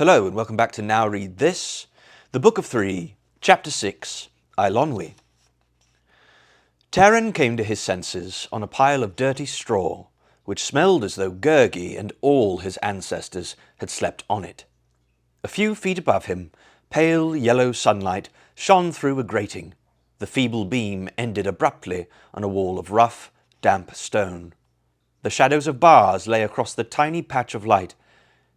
Hello and welcome back to Now Read This, the Book of 3, Chapter 6, Eilonwy. Taran came to his senses on a pile of dirty straw, which smelled as though Gurgi and all his ancestors had slept on it. A few feet above him, pale yellow sunlight shone through a grating. The feeble beam ended abruptly on a wall of rough, damp stone. The shadows of bars lay across the tiny patch of light.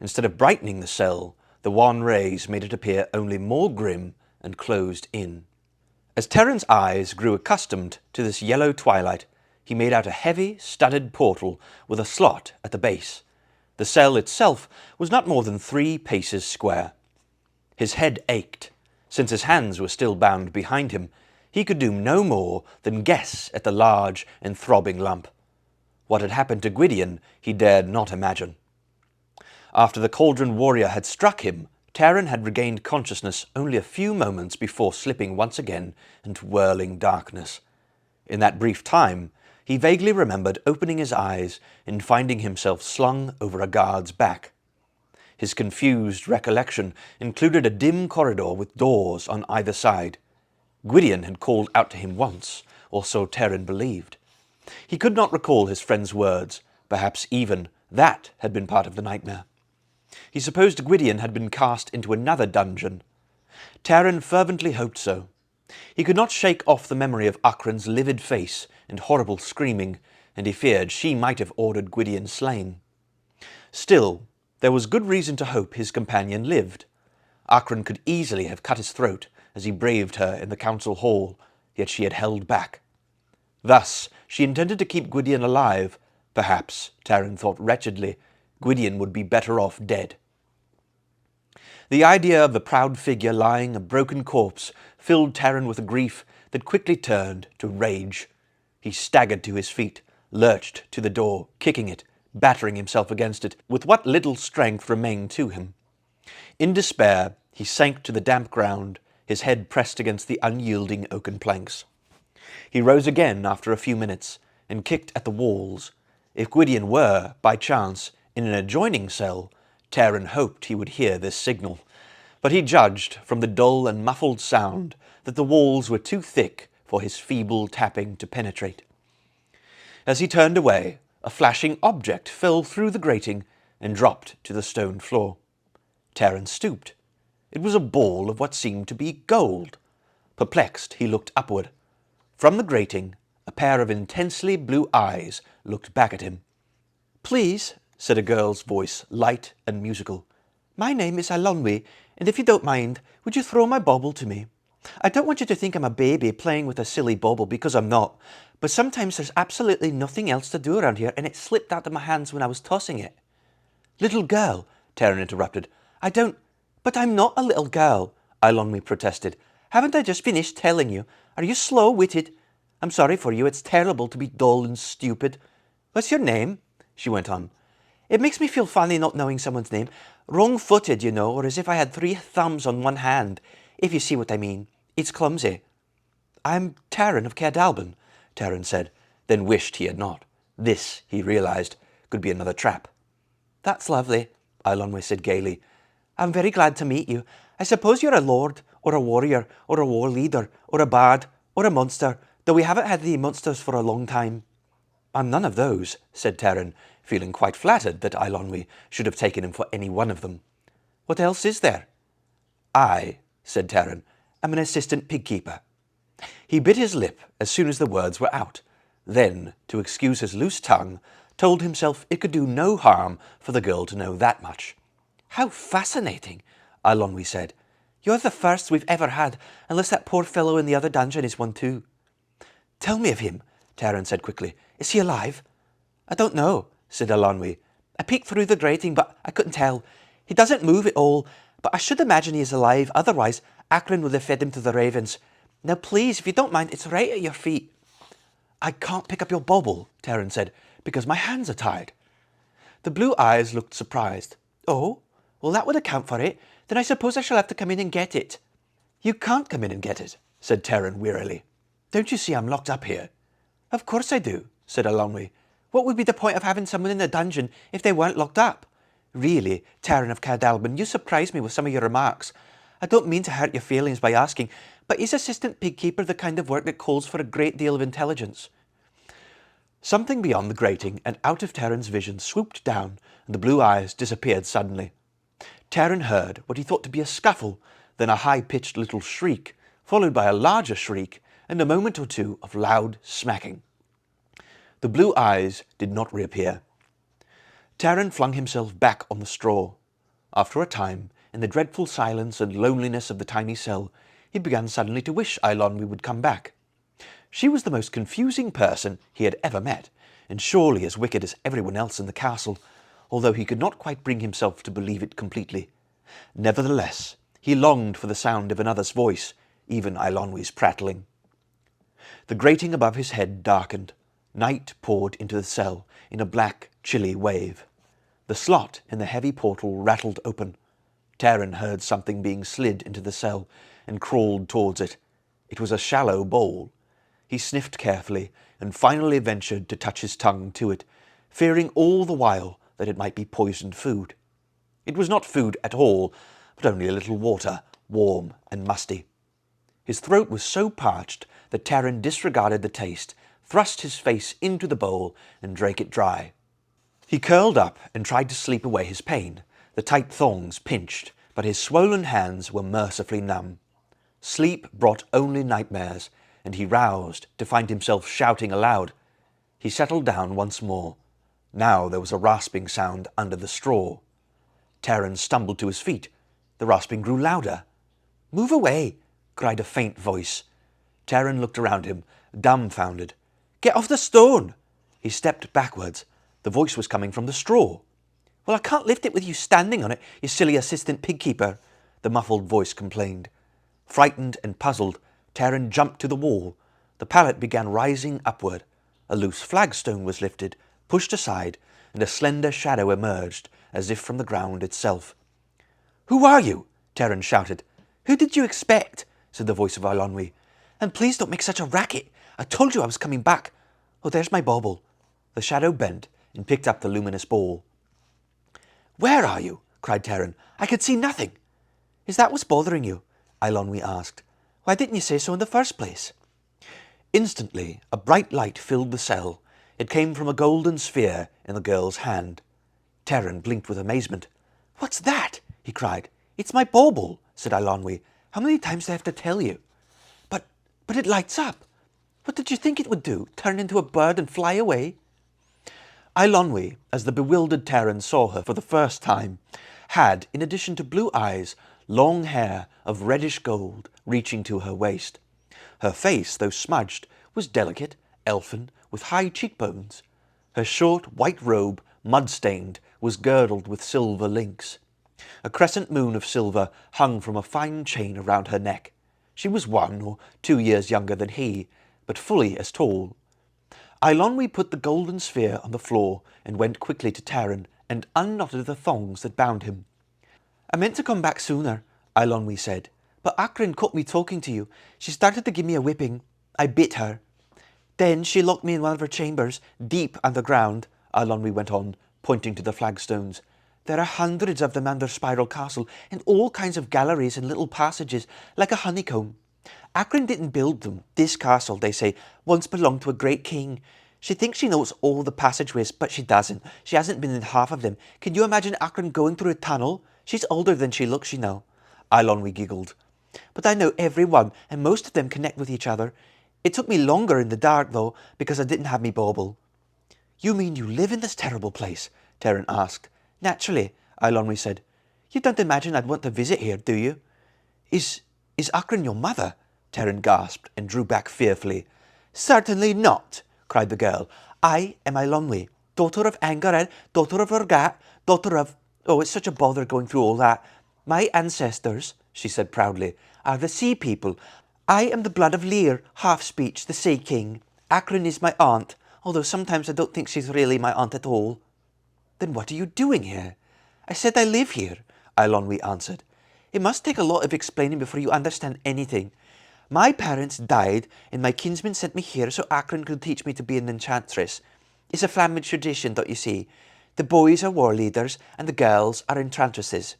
Instead of brightening the cell, the wan rays made it appear only more grim and closed in. As Taran's eyes grew accustomed to this yellow twilight, he made out a heavy, studded portal with a slot at the base. The cell itself was not more than 3 paces square. His head ached. Since his hands were still bound behind him, he could do no more than guess at the large and throbbing lump. What had happened to Gwydion he dared not imagine. After the Cauldron Warrior had struck him, Taran had regained consciousness only a few moments before slipping once again into whirling darkness. In that brief time, he vaguely remembered opening his eyes and finding himself slung over a guard's back. His confused recollection included a dim corridor with doors on either side. Gwydion had called out to him once, or so Taran believed. He could not recall his friend's words. Perhaps even that had been part of the nightmare. He supposed Gwydion had been cast into another dungeon. Taran fervently hoped so. He could not shake off the memory of Acran's livid face and horrible screaming, and he feared she might have ordered Gwydion slain. Still, there was good reason to hope his companion lived. Acran could easily have cut his throat as he braved her in the council hall, yet she had held back. Thus, she intended to keep Gwydion alive. Perhaps, Taran thought wretchedly, Gwydion would be better off dead. The idea of the proud figure lying a broken corpse filled Taran with a grief that quickly turned to rage. He staggered to his feet, lurched to the door, kicking it, battering himself against it with what little strength remained to him. In despair, he sank to the damp ground, his head pressed against the unyielding oaken planks. He rose again after a few minutes and kicked at the walls. If Gwydion were, by chance, in an adjoining cell, Taran hoped he would hear this signal, but he judged from the dull and muffled sound that the walls were too thick for his feeble tapping to penetrate. As he turned away, a flashing object fell through the grating and dropped to the stone floor. Taran stooped. It was a ball of what seemed to be gold. Perplexed, he looked upward. From the grating, a pair of intensely blue eyes looked back at him. "Please," said a girl's voice, light and musical. "My name is Eilonwy, and if you don't mind, would you throw my bauble to me? I don't want you to think I'm a baby playing with a silly bauble, because I'm not, but sometimes there's absolutely nothing else to do around here, and it slipped out of my hands when I was tossing it." "Little girl," Taran interrupted. But I'm not a little girl," Eilonwy protested. "Haven't I just finished telling you? Are you slow-witted? I'm sorry for you, it's terrible to be dull and stupid. What's your name?" she went on. "It makes me feel funny not knowing someone's name. Wrong-footed, you know, or as if I had 3 thumbs on one hand, if you see what I mean. It's clumsy." "I'm Taran of Caerdalban," Taran said, then wished he had not. This, he realized, could be another trap. "That's lovely," Eilonwy said gaily. "I'm very glad to meet you. I suppose you're a lord, or a warrior, or a war leader, or a bard, or a monster, though we haven't had any monsters for a long time." "I'm none of those," said Taran, feeling quite flattered that Eilonwy should have taken him for any one of them. "What else is there?" "I," said Taran, "am an assistant pig-keeper." He bit his lip as soon as the words were out, then, to excuse his loose tongue, told himself it could do no harm for the girl to know that much. "How fascinating," Eilonwy said. "You're the first we've ever had, unless that poor fellow in the other dungeon is one too." "Tell me of him," Taran said quickly. "Is he alive?" "I don't know," said Eilonwy. "I peeked through the grating, but I couldn't tell. He doesn't move at all, but I should imagine he is alive, otherwise Acran would have fed him to the ravens. Now please, if you don't mind, it's right at your feet." "I can't pick up your bauble," Taran said, "because my hands are tied." The blue eyes looked surprised. "Oh? Well, that would account for it. Then I suppose I shall have to come in and get it." "You can't come in and get it," said Taran wearily. "Don't you see I'm locked up here?" "Of course I do," said Eilonwy. "What would be the point of having someone in a dungeon if they weren't locked up? Really, Taran of Cadalbin, you surprised me with some of your remarks. I don't mean to hurt your feelings by asking, but is assistant pigkeeper the kind of work that calls for a great deal of intelligence? Something beyond the grating and out of Taran's vision swooped down, and the blue eyes disappeared suddenly. Taran heard what he thought to be a scuffle, then a high-pitched little shriek, followed by a larger shriek, and a moment or two of loud smacking. The blue eyes did not reappear. Taran flung himself back on the straw. After a time, in the dreadful silence and loneliness of the tiny cell, he began suddenly to wish Eilonwy would come back. She was the most confusing person he had ever met, and surely as wicked as everyone else in the castle, although he could not quite bring himself to believe it completely. Nevertheless, he longed for the sound of another's voice, even Eilonwy's prattling. The grating above his head darkened. Night poured into the cell in a black, chilly wave. The slot in the heavy portal rattled open. Taran heard something being slid into the cell and crawled towards it. It was a shallow bowl. He sniffed carefully and finally ventured to touch his tongue to it, fearing all the while that it might be poisoned food. It was not food at all, but only a little water, warm and musty. His throat was so parched that Taran disregarded the taste, thrust his face into the bowl and drank it dry. He curled up and tried to sleep away his pain. The tight thongs pinched, but his swollen hands were mercifully numb. Sleep brought only nightmares, and he roused to find himself shouting aloud. He settled down once more. Now there was a rasping sound under the straw. Taran stumbled to his feet. The rasping grew louder. "Move away!" cried a faint voice. Taran looked around him, dumbfounded. "Get off the stone!" He stepped backwards. The voice was coming from the straw. "Well, I can't lift it with you standing on it, you silly assistant pigkeeper," the muffled voice complained. Frightened and puzzled, Taran jumped to the wall. The pallet began rising upward. A loose flagstone was lifted, pushed aside, and a slender shadow emerged, as if from the ground itself. "Who are you?" Taran shouted. "Who did you expect?" said the voice of Eilonwy. "And please don't make such a racket. I told you I was coming back. Oh, there's my bauble." The shadow bent and picked up the luminous ball. "Where are you?" cried Taran. "I could see nothing." "Is that what's bothering you?" Eilonwy asked. "Why didn't you say so in the first place?" Instantly, a bright light filled the cell. It came from a golden sphere in the girl's hand. Taran blinked with amazement. "What's that?" he cried. "It's my bauble," said Eilonwy. "How many times do I have to tell you?" But it lights up. What did you think it would do? Turn into a bird and fly away?" Eilonwy, as the bewildered Taran saw her for the first time, had, in addition to blue eyes, long hair of reddish gold reaching to her waist. Her face, though smudged, was delicate, elfin, with high cheekbones. Her short white robe, mud-stained, was girdled with silver links. A crescent moon of silver hung from a fine chain around her neck. She was 1 or 2 years younger than he, but fully as tall. Eilonwy put the golden sphere on the floor and went quickly to Taran and unknotted the thongs that bound him. "I meant to come back sooner," Eilonwy said, "but Acrin caught me talking to you. She started to give me a whipping. I bit her. Then she locked me in one of her chambers, deep underground," Eilonwy went on, pointing to the flagstones. "There are hundreds of them under Spiral Castle, and all kinds of galleries and little passages, like a honeycomb. Acrin didn't build them. This castle, they say, once belonged to a great king. She thinks she knows all the passageways, but she doesn't. She hasn't been in half of them. Can you imagine Acrin going through a tunnel? She's older than she looks, you know." Eilonwy giggled. "But I know every one, and most of them connect with each other. It took me longer in the dark, though, because I didn't have me bauble." "You mean you live in this terrible place?" Taran asked. "Naturally," Eilonwy said. "You don't imagine I'd want to visit here, do you?" Is Acrin your mother?" Taran gasped and drew back fearfully. "Certainly not," cried the girl. "I am Eilonwy, daughter of Angared, daughter of Urgat, daughter of... Oh, it's such a bother going through all that. My ancestors," she said proudly, "are the Sea People. I am the blood of Lear, half-speech, the Sea King. Acrin is my aunt, although sometimes I don't think she's really my aunt at all." "Then what are you doing here?" "I said I live here," Eilonwy answered. "It must take a lot of explaining before you understand anything. My parents died, and my kinsman sent me here so Acrin could teach me to be an enchantress. It's a family tradition, don't you see? The boys are war leaders and the girls are enchantresses.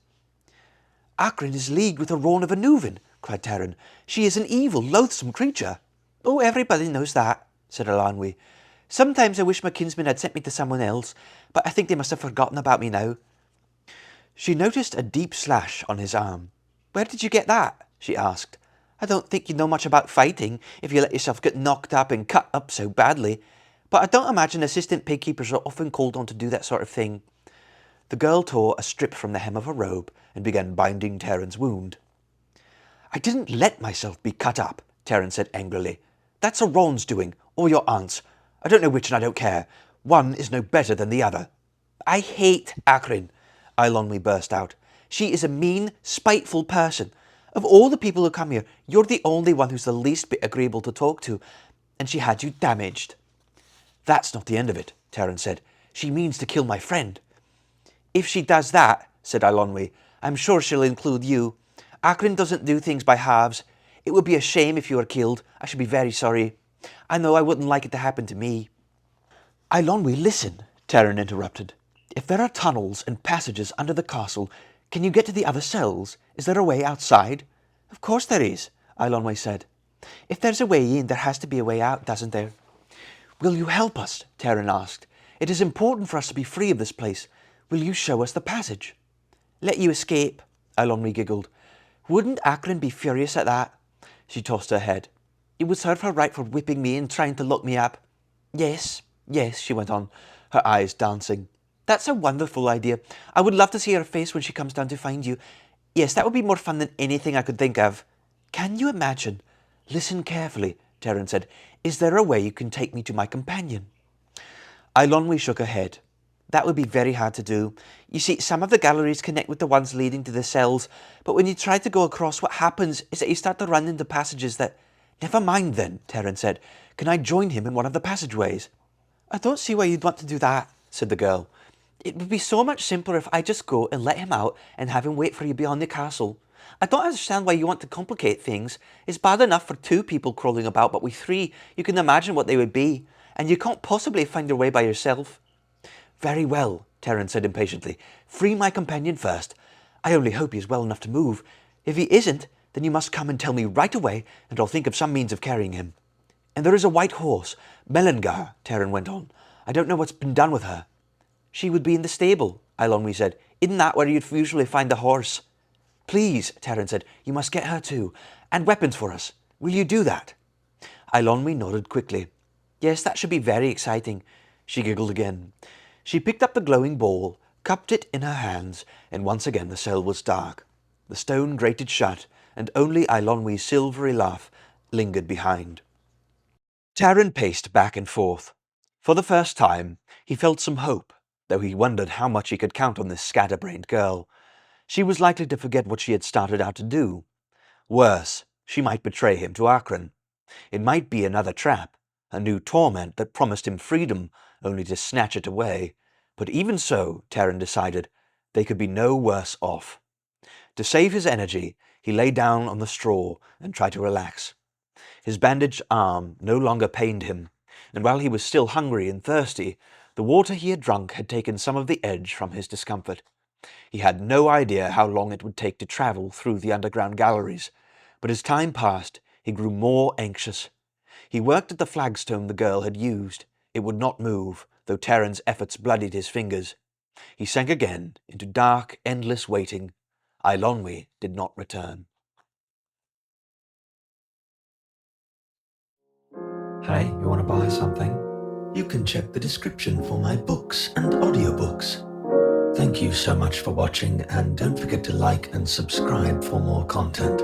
Acrin is leagued with a Roan of Anuvin, cried Taran. She is an evil, loathsome creature. Oh, everybody knows that, said Eilonwy. Sometimes I wish my kinsmen had sent me to someone else, but I think they must have forgotten about me now. She noticed a deep slash on his arm. Where did you get that? She asked. I don't think you know much about fighting if you let yourself get knocked up and cut up so badly, but I don't imagine assistant pig keepers are often called on to do that sort of thing. The girl tore a strip from the hem of her robe and began binding Taran's wound. I didn't let myself be cut up, Taran said angrily. That's a Ron's doing, or your aunt's. I don't know which and I don't care. One is no better than the other. I hate Acrin, Eilonwy burst out. She is a mean, spiteful person. Of all the people who come here, you're the only one who's the least bit agreeable to talk to, and she had you damaged. That's not the end of it, Taran said. She means to kill my friend. If she does that, said Eilonwy, I'm sure she'll include you. Acrin doesn't do things by halves. It would be a shame if you were killed. I should be very sorry. I know I wouldn't like it to happen to me. Eilonwy, listen, Taran interrupted. If there are tunnels and passages under the castle, can you get to the other cells? Is there a way outside? Of course there is, Eilonwy said. If there's a way in, there has to be a way out, doesn't there? Will you help us? Taran asked. It is important for us to be free of this place. Will you show us the passage? Let you escape, Eilonwy giggled. Wouldn't Acrin be furious at that? She tossed her head. It would serve her right for whipping me and trying to lock me up. Yes, she went on, her eyes dancing. That's a wonderful idea. I would love to see her face when she comes down to find you. Yes, that would be more fun than anything I could think of. Can you imagine? Listen carefully, Taran said. Is there a way you can take me to my companion? Eilonwy shook her head. That would be very hard to do. You see, some of the galleries connect with the ones leading to the cells, but when you try to go across, what happens is that you start to run into passages that... Never mind then, Taran said. Can I join him in one of the passageways? I don't see why you'd want to do that, said the girl. It would be so much simpler if I just go and let him out and have him wait for you beyond the castle. I don't understand why you want to complicate things. It's bad enough for 2 people crawling about, but with 3, you can imagine what they would be, and you can't possibly find your way by yourself. Very well, Taran said impatiently. Free my companion first. I only hope he is well enough to move. If he isn't, then you must come and tell me right away, and I'll think of some means of carrying him. And there is a white horse, Melangar, Taran went on. I don't know what's been done with her. She would be in the stable, Eilonwy said. Isn't that where you'd usually find the horse? Please, Taran said, you must get her too, and weapons for us. Will you do that? Eilonwy nodded quickly. Yes, that should be very exciting. She giggled again. She picked up the glowing ball, cupped it in her hands, and once again the cell was dark. The stone grated shut, and only Eilonwy's silvery laugh lingered behind. Taran paced back and forth. For the first time, he felt some hope, though he wondered how much he could count on this scatterbrained girl. She was likely to forget what she had started out to do. Worse, she might betray him to Acrin. It might be another trap, a new torment that promised him freedom, only to snatch it away. But even so, Taran decided, they could be no worse off. To save his energy, he lay down on the straw and tried to relax. His bandaged arm no longer pained him, and while he was still hungry and thirsty, the water he had drunk had taken some of the edge from his discomfort. He had no idea how long it would take to travel through the underground galleries, but as time passed, he grew more anxious. He worked at the flagstone the girl had used. It would not move, though Taran's efforts bloodied his fingers. He sank again into dark, endless waiting. Eilonwy did not return. Hey, you want to buy something? You can check the description for my books and audiobooks. Thank you so much for watching, and don't forget to like and subscribe for more content.